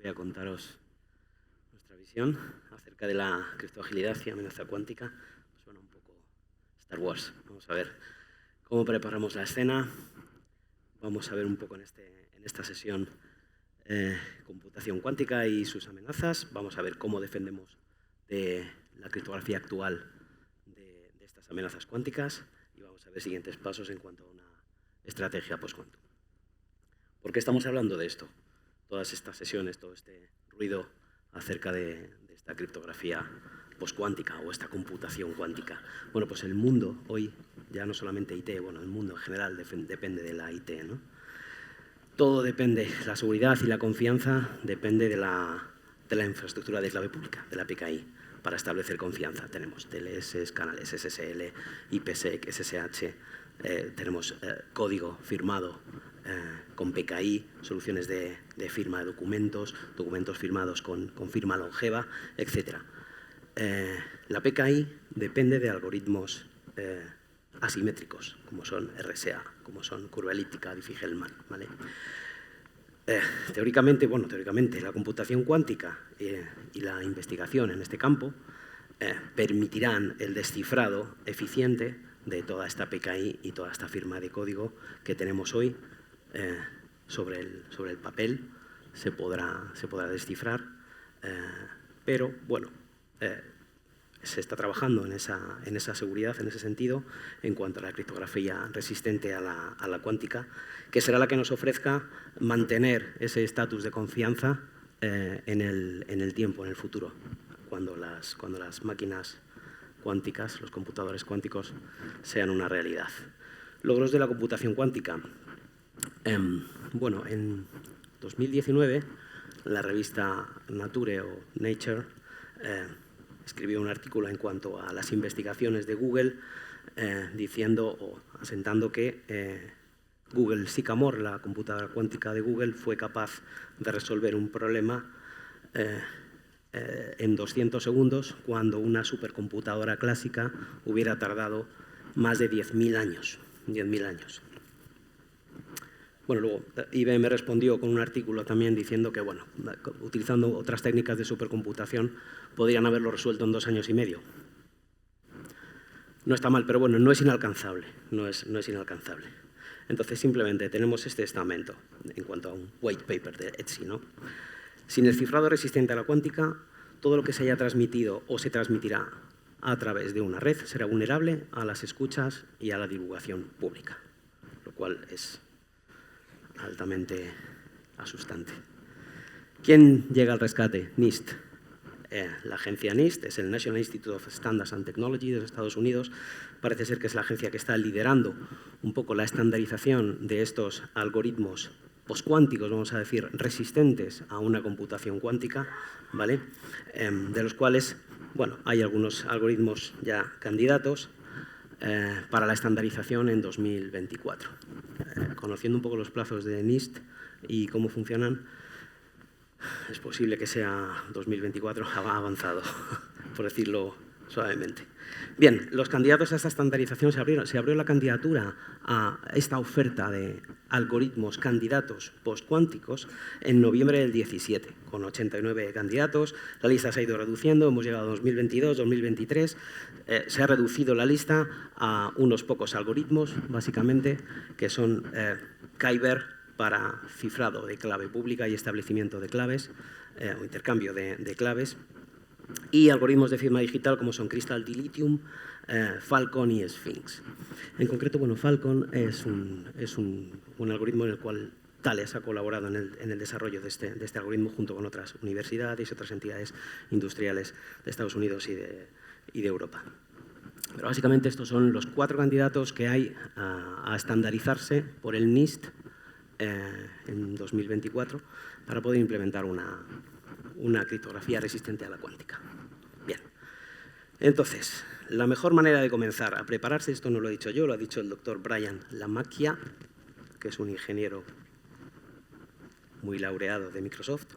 voy a contaros nuestra visión acerca de la criptoagilidad y amenaza cuántica. Suena un poco Star Wars. Vamos a ver cómo preparamos la escena. Vamos a ver un poco en esta sesión computación cuántica y sus amenazas. Vamos a ver cómo defendemos de la criptografía actual de estas amenazas cuánticas y vamos a ver siguientes pasos en cuanto a una estrategia post-quantum. ¿Por qué estamos hablando de esto? Todas estas sesiones, todo este ruido acerca de esta criptografía post-cuántica o esta computación cuántica. Bueno, pues el mundo hoy, ya no solamente IT, bueno, el mundo en general depende de la IT, ¿no? Todo depende, la seguridad y la confianza depende de la infraestructura de clave pública, de la PKI. Para establecer confianza tenemos TLS, canales SSL, IPsec, SSH, tenemos código firmado con PKI, soluciones de firma de documentos, documentos firmados con firma longeva, etc. La PKI depende de algoritmos asimétricos, como son RSA, como son curva elíptica, Diffie-Hellman, ¿vale? Teóricamente, la computación cuántica y la investigación en este campo permitirán el descifrado eficiente de toda esta PKI y toda esta firma de código que tenemos hoy sobre el papel. Se podrá descifrar, pero bueno, se está trabajando en esa seguridad, en ese sentido, en cuanto a la criptografía resistente a la cuántica, que será la que nos ofrezca mantener ese estatus de confianza en el tiempo, en el futuro, cuando las máquinas cuánticas, los computadores cuánticos, sean una realidad. Logros de la computación cuántica. Bueno, en 2019, la revista Nature o Nature escribió un artículo en cuanto a las investigaciones de Google, diciendo o asentando que Google Sycamore, la computadora cuántica de Google, fue capaz de resolver un problema en 200 segundos cuando una supercomputadora clásica hubiera tardado más de 10.000 años. 10.000 años. Bueno, luego IBM respondió con un artículo también diciendo que, bueno, utilizando otras técnicas de supercomputación, podrían haberlo resuelto en 2 años y medio. No está mal, pero bueno, no es inalcanzable, no es inalcanzable. Entonces, simplemente tenemos este estamento en cuanto a un white paper de Etsy, ¿no? Sin el cifrado resistente a la cuántica, todo lo que se haya transmitido o se transmitirá a través de una red será vulnerable a las escuchas y a la divulgación pública, lo cual es altamente asustante. ¿Quién llega al rescate? NIST. La agencia NIST es el National Institute of Standards and Technology de los Estados Unidos. Parece ser que es la agencia que está liderando un poco la estandarización de estos algoritmos postcuánticos, vamos a decir, resistentes a una computación cuántica, ¿vale? De los cuales, bueno, hay algunos algoritmos ya candidatos para la estandarización en 2024. Conociendo un poco los plazos de NIST y cómo funcionan, es posible que sea 2024 avanzado, por decirlo suavemente. Bien, los candidatos a esta estandarización se abrió la candidatura a esta oferta de algoritmos candidatos postcuánticos en noviembre del 17, con 89 candidatos. La lista se ha ido reduciendo, hemos llegado a 2022, 2023. Se ha reducido la lista a unos pocos algoritmos, básicamente, que son Kyber para cifrado de clave pública y establecimiento de claves, o intercambio de claves, y algoritmos de firma digital como son Crystal Dilithium, Falcon y Sphinx. En concreto, bueno, Falcon es un algoritmo en el cual Thales ha colaborado en el desarrollo de este algoritmo junto con otras universidades y otras entidades industriales de Estados Unidos y de Europa. Pero básicamente estos son los 4 candidatos que hay a estandarizarse por el NIST en 2024 para poder implementar una criptografía resistente a la cuántica. Bien, entonces, la mejor manera de comenzar a prepararse, esto no lo he dicho yo, lo ha dicho el doctor Brian Lamacchia, que es un ingeniero muy laureado de Microsoft.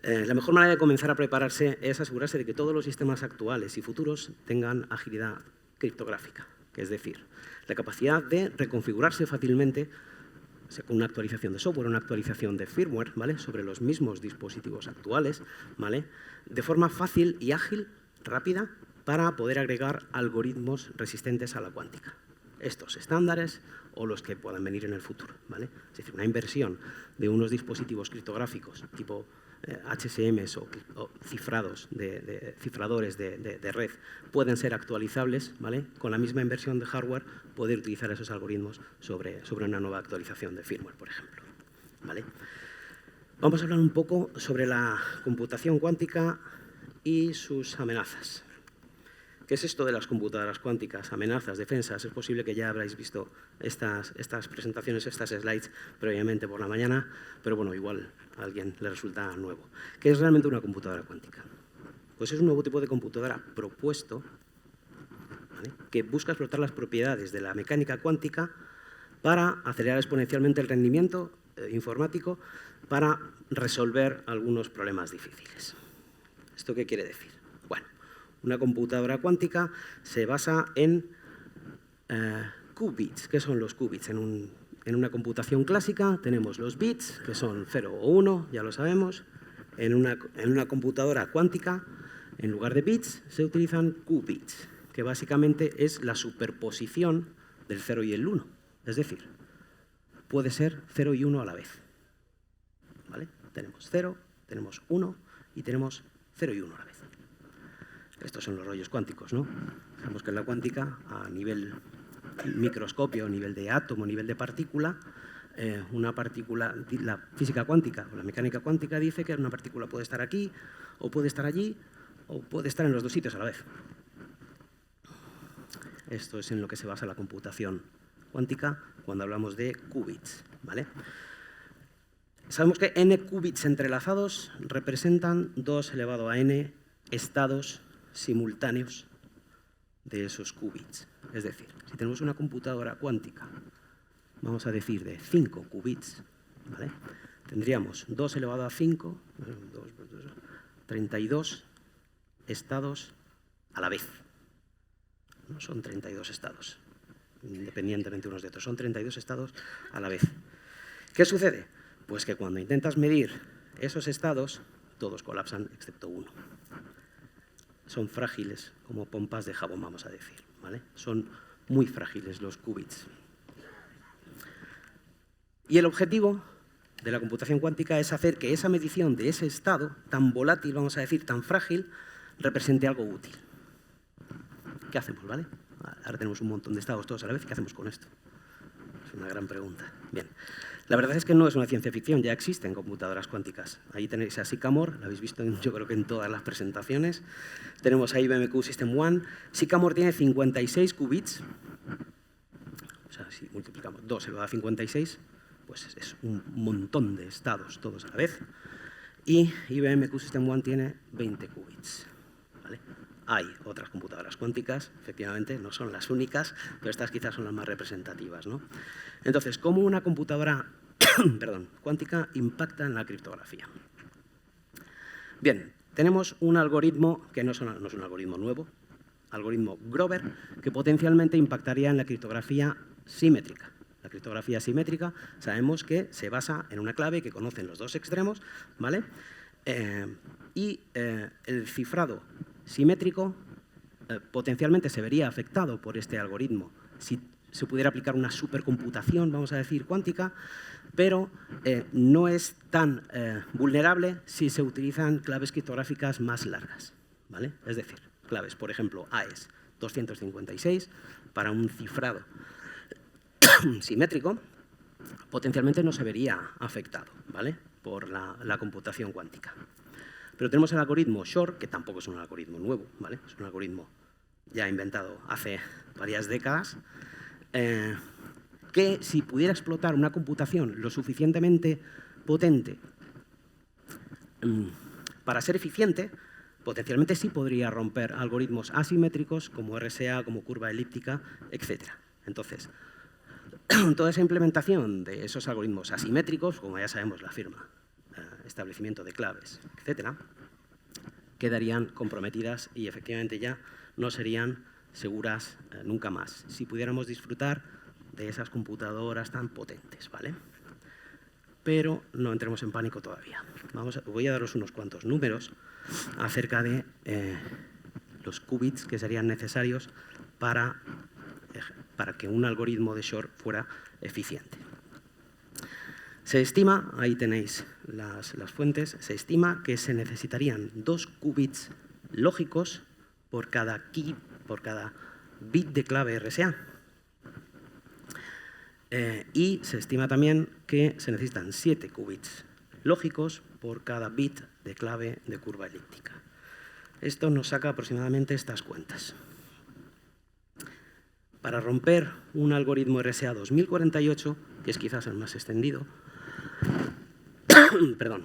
La mejor manera de comenzar a prepararse es asegurarse de que todos los sistemas actuales y futuros tengan agilidad criptográfica, que es decir, la capacidad de reconfigurarse fácilmente con una actualización de software, una actualización de firmware, ¿vale? Sobre los mismos dispositivos actuales, ¿vale? De forma fácil y ágil, rápida, para poder agregar algoritmos resistentes a la cuántica. Estos estándares o los que puedan venir en el futuro, ¿vale? Es decir, una inversión de unos dispositivos criptográficos tipo HSMs o cifradores de red pueden ser actualizables, ¿vale? Con la misma inversión de hardware poder utilizar esos algoritmos sobre una nueva actualización de firmware, por ejemplo, ¿vale? Vamos a hablar un poco sobre la computación cuántica y sus amenazas. ¿Qué es esto de las computadoras cuánticas? Amenazas, defensas. Es posible que ya habráis visto estas presentaciones, estas slides previamente por la mañana, pero bueno, igual a alguien le resulta nuevo. ¿Qué es realmente una computadora cuántica? Pues es un nuevo tipo de computadora propuesto, ¿vale?, que busca explotar las propiedades de la mecánica cuántica para acelerar exponencialmente el rendimiento informático para resolver algunos problemas difíciles. ¿Esto qué quiere decir? Bueno, una computadora cuántica se basa en qubits. ¿Qué son los qubits? En una computación clásica tenemos los bits, que son 0 o 1, ya lo sabemos. En una computadora cuántica, en lugar de bits, se utilizan qubits, que básicamente es la superposición del 0 y el 1. Es decir, puede ser 0 y 1 a la vez, ¿vale? Tenemos 0, tenemos 1 y tenemos 0 y 1 a la vez. Estos son los rollos cuánticos, ¿no? Sabemos que en la cuántica, a nivel microscopio, a nivel de átomo, a nivel de partícula, una partícula, la física cuántica o la mecánica cuántica dice que una partícula puede estar aquí, o puede estar allí, o puede estar en los dos sitios a la vez. Esto es en lo que se basa la computación cuántica cuando hablamos de qubits, ¿vale? Sabemos que n qubits entrelazados representan 2 elevado a n estados simultáneos de esos qubits. Es decir, si tenemos una computadora cuántica, vamos a decir de 5 qubits, ¿vale?, tendríamos 2 elevado a 5, 32 estados a la vez. No son 32 estados, independientemente unos de otros, son 32 estados a la vez. ¿Qué sucede? Pues que cuando intentas medir esos estados, todos colapsan excepto uno. Son frágiles, como pompas de jabón, vamos a decir, ¿vale? Son muy frágiles los qubits. Y el objetivo de la computación cuántica es hacer que esa medición de ese estado tan volátil, vamos a decir, tan frágil, represente algo útil. ¿Qué hacemos, vale? Ahora tenemos un montón de estados todos a la vez, ¿qué hacemos con esto? Es una gran pregunta. Bien. La verdad es que no es una ciencia ficción, ya existen computadoras cuánticas. Ahí tenéis a Sycamore, la habéis visto yo creo que en todas las presentaciones. Tenemos a IBM Q System One. Sycamore tiene 56 qubits. O sea, si multiplicamos 2 elevado a 56, pues es un montón de estados todos a la vez. Y IBM Q System One tiene 20 qubits, ¿vale? Hay otras computadoras cuánticas, efectivamente, no son las únicas, pero estas quizás son las más representativas, ¿no? Entonces, ¿cómo una computadora cuántica impacta en la criptografía? Bien, tenemos un algoritmo que no es un algoritmo nuevo, algoritmo Grover, que potencialmente impactaría en la criptografía simétrica. La criptografía simétrica sabemos que se basa en una clave que conocen los dos extremos, ¿vale? El cifrado simétrico potencialmente se vería afectado por este algoritmo si se pudiera aplicar una supercomputación, vamos a decir, cuántica, pero no es tan vulnerable si se utilizan claves criptográficas más largas, ¿vale? Es decir, claves, por ejemplo, AES 256 para un cifrado simétrico, potencialmente no se vería afectado, ¿vale?, por la computación cuántica. Pero tenemos el algoritmo Shor, que tampoco es un algoritmo nuevo, ¿vale? Es un algoritmo ya inventado hace varias décadas, que si pudiera explotar una computación lo suficientemente potente para ser eficiente, potencialmente sí podría romper algoritmos asimétricos como RSA, como curva elíptica, etc. Entonces, toda esa implementación de esos algoritmos asimétricos, como ya sabemos la firma, establecimiento de claves, etc., quedarían comprometidas y efectivamente ya no serían seguras nunca más, si pudiéramos disfrutar de esas computadoras tan potentes, ¿vale? pero no entremos en pánico todavía. Voy a daros unos cuantos números acerca de los qubits que serían necesarios para que un algoritmo de Shor fuera eficiente. Se estima, ahí tenéis las fuentes, se estima que se necesitarían 2 qubits lógicos por cada bit de clave RSA. Y se estima también que se necesitan 7 qubits lógicos por cada bit de clave de curva elíptica. Esto nos saca aproximadamente estas cuentas. Para romper un algoritmo RSA 2048, que es quizás el más extendido, perdón,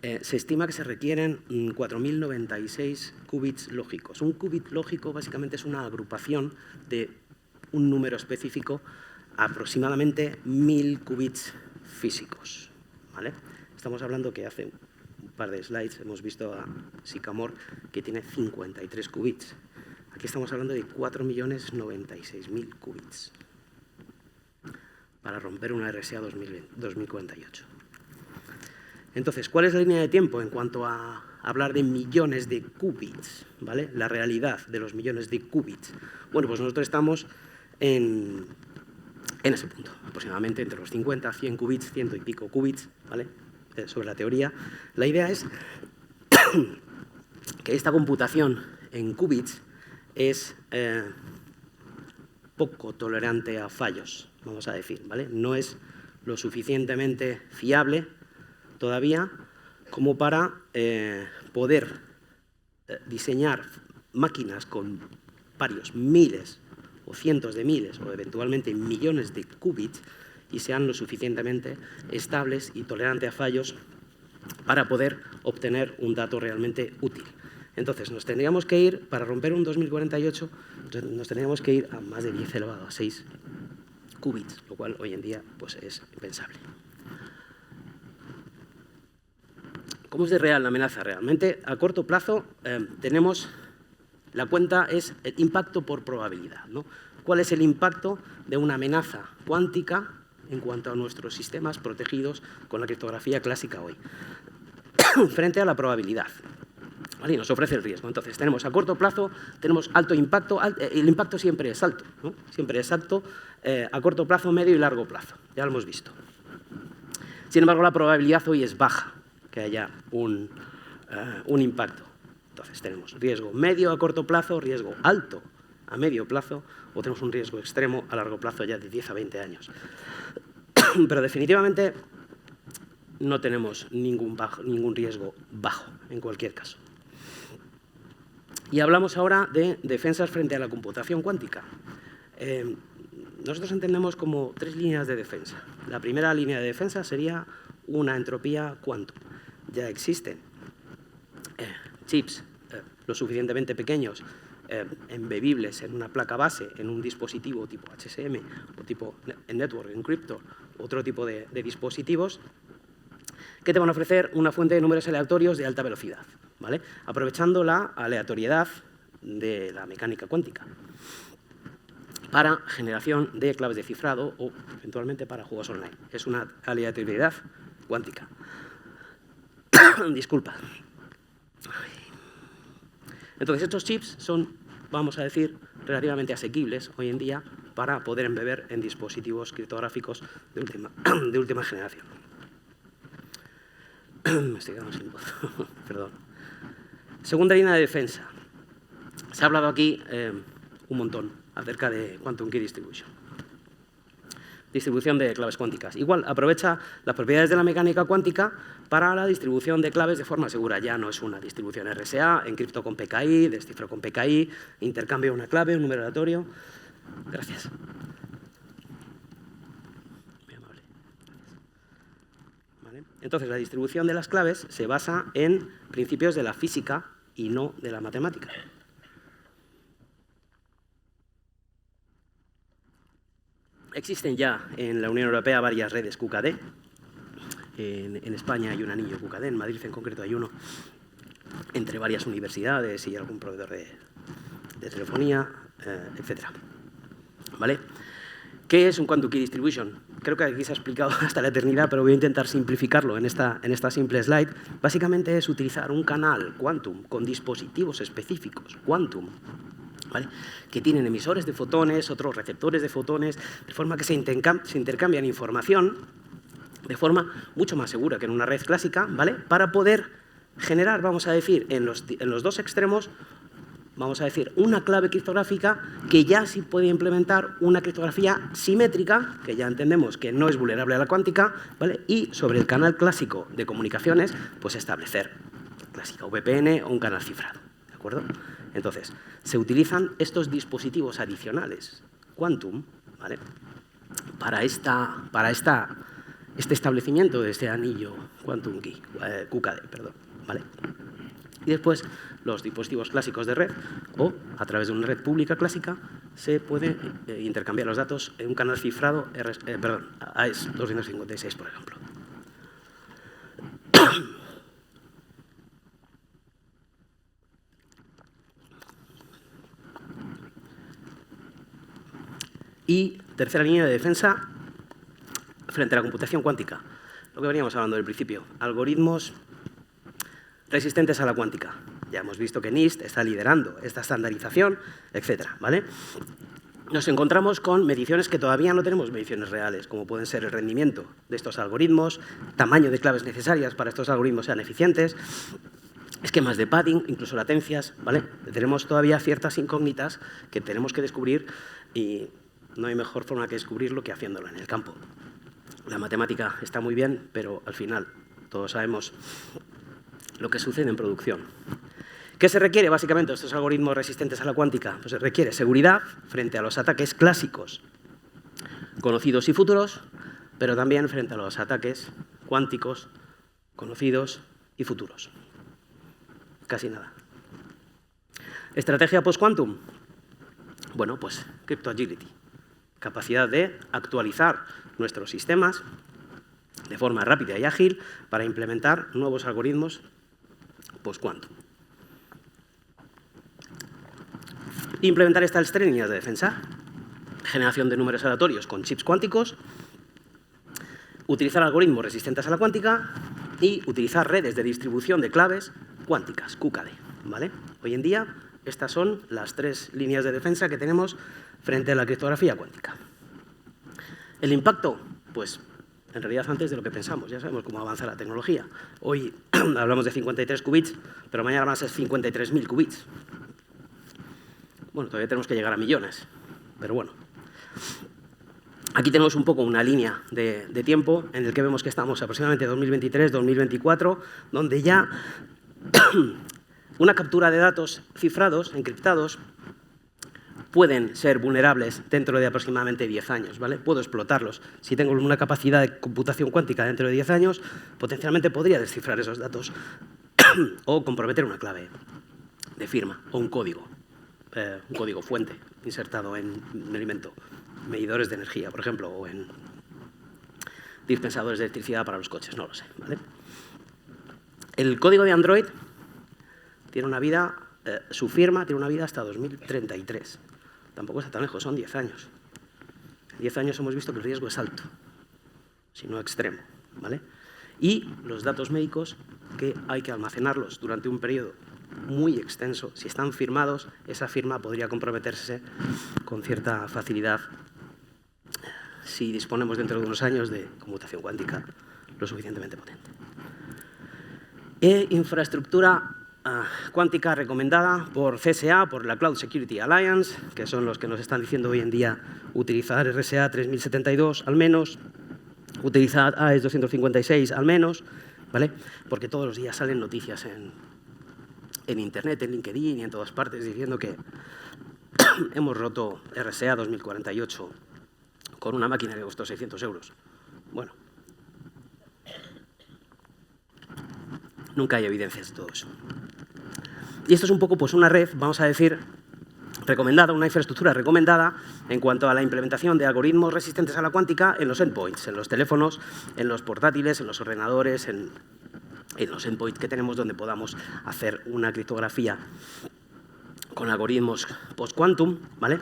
se estima que se requieren 4.096 qubits lógicos. Un qubit lógico básicamente es una agrupación de un número específico, aproximadamente 1.000 qubits físicos, ¿vale? Estamos hablando que hace un par de slides hemos visto a Sycamore que tiene 53 qubits. Aquí estamos hablando de 4.096.000 qubits para romper una RSA 2048. Entonces, ¿cuál es la línea de tiempo en cuanto a hablar de millones de qubits? ¿Vale? La realidad de los millones de qubits. Bueno, pues nosotros estamos en ese punto, aproximadamente entre los 50, 100 qubits, 100 y pico qubits, ¿vale? Sobre la teoría. La idea es que esta computación en qubits es poco tolerante a fallos, vamos a decir, ¿vale? No es lo suficientemente fiable todavía como para poder diseñar máquinas con varios miles o cientos de miles o eventualmente millones de qubits y sean lo suficientemente estables y tolerantes a fallos para poder obtener un dato realmente útil. Entonces, nos tendríamos que ir, para romper un 2048, nos tendríamos que ir a más de 10 elevado a 6 qubits, lo cual hoy en día pues, es impensable. ¿Cómo es de real la amenaza? Realmente, a corto plazo, tenemos, la cuenta es el impacto por probabilidad, ¿no? ¿Cuál es el impacto de una amenaza cuántica en cuanto a nuestros sistemas protegidos con la criptografía clásica hoy? Frente a la probabilidad. ¿Vale? Y nos ofrece el riesgo. Entonces, tenemos a corto plazo, tenemos alto impacto, el impacto siempre es alto, ¿no? Siempre es alto a corto plazo, medio y largo plazo. Ya lo hemos visto. Sin embargo, la probabilidad hoy es baja que haya un impacto. Entonces, tenemos riesgo medio a corto plazo, riesgo alto a medio plazo, o tenemos un riesgo extremo a largo plazo ya de 10 a 20 años. Pero definitivamente no tenemos ningún riesgo bajo, en cualquier caso. Y hablamos ahora de defensas frente a la computación cuántica. Nosotros entendemos como 3 líneas de defensa. La primera línea de defensa sería una entropía quantum. Ya existen chips lo suficientemente pequeños, embebibles en una placa base, en un dispositivo tipo HSM o tipo Network Encryptor, otro tipo de dispositivos, que te van a ofrecer una fuente de números aleatorios de alta velocidad, ¿vale? Aprovechando la aleatoriedad de la mecánica cuántica para generación de claves de cifrado o eventualmente para juegos online. Es una aleatoriedad cuántica. Disculpa. Entonces, estos chips son, vamos a decir, relativamente asequibles hoy en día para poder embeber en dispositivos criptográficos de última generación. Me estoy quedando sin voz. Perdón. Segunda línea de defensa. Se ha hablado aquí un montón acerca de Quantum Key Distribution. Distribución de claves cuánticas. Igual, aprovecha las propiedades de la mecánica cuántica para la distribución de claves de forma segura. Ya no es una distribución RSA, encripto con PKI, descifro con PKI, intercambio una clave, un número aleatorio. Gracias. Muy amable. ¿Vale? Entonces, la distribución de las claves se basa en principios de la física y no de la matemática. Existen ya en la Unión Europea varias redes QKD. En España hay un anillo QKD, en Madrid en concreto hay uno, entre varias universidades y algún proveedor de telefonía, etc. ¿Vale? ¿Qué es un Quantum Key Distribution? creo que aquí se ha explicado hasta la eternidad, pero voy a intentar simplificarlo en esta simple slide. Básicamente es utilizar un canal quantum con dispositivos específicos quantum, ¿vale?, que tienen emisores de fotones, otros receptores de fotones, de forma que se intercambian información de forma mucho más segura que en una red clásica, ¿vale?, para poder generar, vamos a decir, en los dos extremos, vamos a decir, una clave criptográfica que ya sí puede implementar una criptografía simétrica, que ya entendemos que no es vulnerable a la cuántica, ¿vale?, y sobre el canal clásico de comunicaciones, pues establecer clásica VPN o un canal cifrado, ¿de acuerdo? Entonces, se utilizan estos dispositivos adicionales quantum, ¿vale?, para este establecimiento de este anillo quantum key, QKD, perdón, ¿vale? Y después, los dispositivos clásicos de red o a través de una red pública clásica se puede intercambiar los datos en un canal cifrado AES 256, por ejemplo. Y tercera línea de defensa frente a la computación cuántica. Lo que veníamos hablando del principio, algoritmos resistentes a la cuántica. Ya hemos visto que NIST está liderando esta estandarización, etcétera, ¿vale? Nos encontramos con mediciones que todavía no tenemos mediciones reales, como pueden ser el rendimiento de estos algoritmos, tamaño de claves necesarias para que estos algoritmos sean eficientes, esquemas de padding, incluso latencias, ¿vale? Tenemos todavía ciertas incógnitas que tenemos que descubrir y no hay mejor forma que descubrirlo que haciéndolo en el campo. La matemática está muy bien, pero al final todos sabemos lo que sucede en producción. ¿Qué se requiere básicamente de estos algoritmos resistentes a la cuántica? Pues se requiere seguridad frente a los ataques clásicos, conocidos y futuros, pero también frente a los ataques cuánticos, conocidos y futuros. Casi nada. ¿Estrategia post-quantum? Bueno, pues Crypto Agility. Capacidad de actualizar nuestros sistemas de forma rápida y ágil para implementar nuevos algoritmos post-quantum. Implementar estas tres líneas de defensa. Generación de números aleatorios con chips cuánticos, utilizar algoritmos resistentes a la cuántica y utilizar redes de distribución de claves cuánticas, QKD, ¿vale? Hoy en día estas son las tres líneas de defensa que tenemos frente a la criptografía cuántica. ¿El impacto? Pues en realidad antes de lo que pensamos, ya sabemos cómo avanza la tecnología. Hoy hablamos de 53 qubits, pero mañana van a ser 53.000 qubits. Bueno, todavía tenemos que llegar a millones, pero bueno. Aquí tenemos un poco una línea de tiempo en el que vemos que estamos aproximadamente 2023-2024, donde ya una captura de datos cifrados, encriptados, pueden ser vulnerables dentro de aproximadamente 10 años, ¿vale? Puedo explotarlos. Si tengo una capacidad de computación cuántica dentro de 10 años, potencialmente podría descifrar esos datos o comprometer una clave de firma o un código fuente insertado en un elemento, medidores de energía, por ejemplo, o en dispensadores de electricidad para los coches, no lo sé, ¿vale? El código de Android tiene una vida, su firma tiene una vida hasta 2033. Tampoco está tan lejos, son 10 años. En 10 años hemos visto que el riesgo es alto, si no extremo, ¿vale? Y los datos médicos, que hay que almacenarlos durante un periodo muy extenso. Si están firmados, esa firma podría comprometerse con cierta facilidad si disponemos dentro de unos años de computación cuántica lo suficientemente potente. Infraestructura cuántica recomendada por CSA, por la Cloud Security Alliance, que son los que nos están diciendo hoy en día utilizar RSA 3072 al menos, utilizar AES 256 al menos, ¿vale? Porque todos los días salen noticias en Internet, en LinkedIn y en todas partes diciendo que hemos roto RSA 2048 con una máquina que costó 600 euros. Bueno, nunca hay evidencias de todo eso. Y esto es un poco pues una red, vamos a decir, recomendada, una infraestructura recomendada en cuanto a la implementación de algoritmos resistentes a la cuántica en los endpoints, en los teléfonos, en los portátiles, en los ordenadores, en los endpoints que tenemos donde podamos hacer una criptografía con algoritmos post-quantum, ¿vale?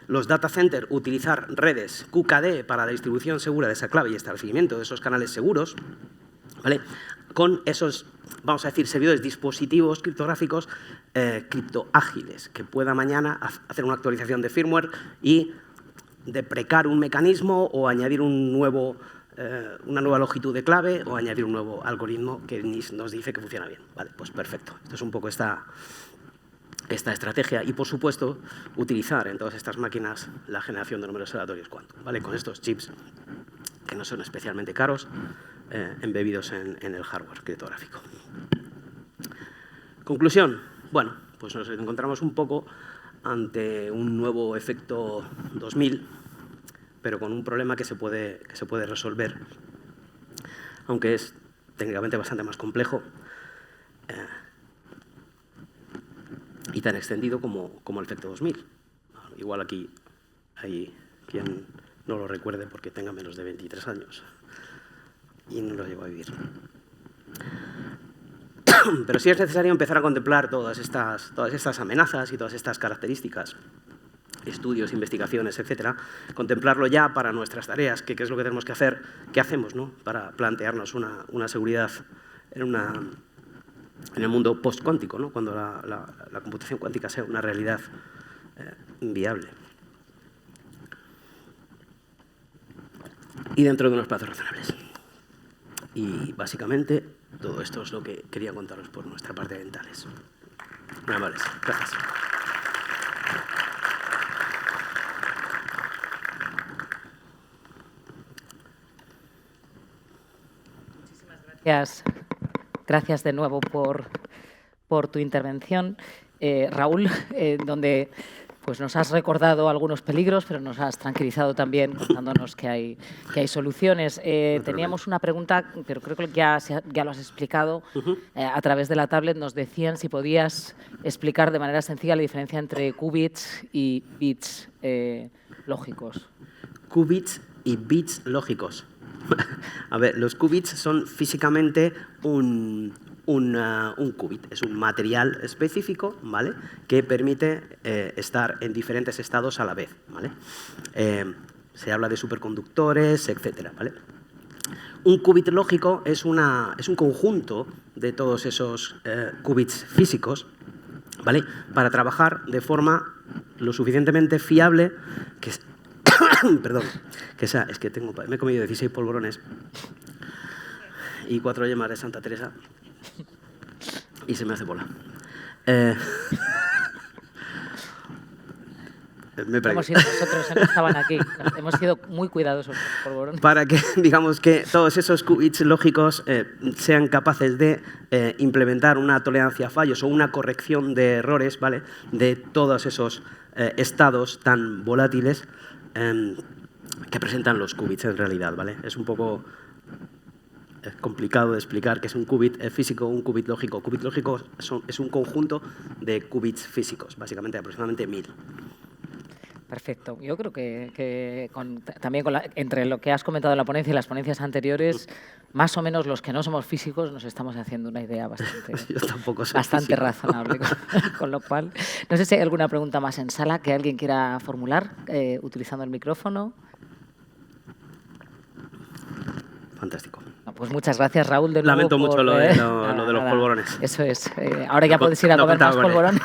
los data centers utilizar redes QKD para la distribución segura de esa clave y establecimiento de esos canales seguros, ¿vale? Con esos, vamos a decir, servidores, dispositivos criptográficos criptoágiles, que pueda mañana hacer una actualización de firmware y deprecar un mecanismo o añadir una nueva longitud de clave o añadir un nuevo algoritmo que nos dice que funciona bien. Vale, pues perfecto. Esto es un poco esta estrategia y, por supuesto, utilizar en todas estas máquinas la generación de números aleatorios quantum, ¿vale? Con estos chips que no son especialmente caros, embebidos en el hardware criptográfico. Conclusión. Bueno, pues nos encontramos un poco ante un nuevo efecto 2000, pero con un problema que se puede resolver, aunque es técnicamente bastante más complejo y tan extendido como el efecto 2000. Igual aquí hay quien no lo recuerde porque tenga menos de 23 años y no lo llegó a vivir. Pero sí es necesario empezar a contemplar todas estas amenazas y todas estas características, estudios, investigaciones, etcétera, contemplarlo ya para nuestras tareas, qué es lo que tenemos que hacer, qué hacemos, ¿no?, para plantearnos una seguridad en el mundo post-cuántico, ¿no?, cuando la computación cuántica sea una realidad viable. Y dentro de unos plazos razonables. Y básicamente todo esto es lo que quería contaros por nuestra parte de Dentales. Muy amables. Gracias. Muchísimas gracias. Gracias de nuevo por tu intervención. Raúl, donde pues nos has recordado algunos peligros, pero nos has tranquilizado también contándonos que hay soluciones. Teníamos una pregunta, pero creo que ya lo has explicado. A través de la tablet nos decían si podías explicar de manera sencilla la diferencia entre qubits y bits lógicos. Qubits y bits lógicos. A ver, los qubits son físicamente un qubit, es un material específico, ¿vale?, que permite estar en diferentes estados a la vez, ¿vale? Se habla de superconductores, etcétera, ¿vale? Un qubit lógico es un conjunto de todos esos qubits físicos, ¿vale?, para trabajar de forma lo suficientemente fiable que perdón, es que me he comido 16 polvorones y 4 yemas de Santa Teresa y se me hace bola. Hemos sido nosotros que estaban aquí. Hemos sido muy cuidadosos con polvorones. Para que, digamos, que todos esos qubits lógicos sean capaces de implementar una tolerancia a fallos o una corrección de errores, ¿vale?, de todos esos estados tan volátiles que presentan los qubits en realidad, ¿vale? Es un poco complicado de explicar qué es un qubit físico o un qubit lógico. Qubit lógico es un conjunto de qubits físicos, básicamente aproximadamente 1000. Perfecto. Yo creo que también entre lo que has comentado en la ponencia y las ponencias anteriores, más o menos los que no somos físicos nos estamos haciendo una idea bastante razonable. Con lo cual, no sé si hay alguna pregunta más en sala que alguien quiera formular utilizando el micrófono. Fantástico. Pues muchas gracias, Raúl, de nuevo. Lamento mucho lo de los polvorones. Eso es. Ahora ya puedes ir a comer más polvorones.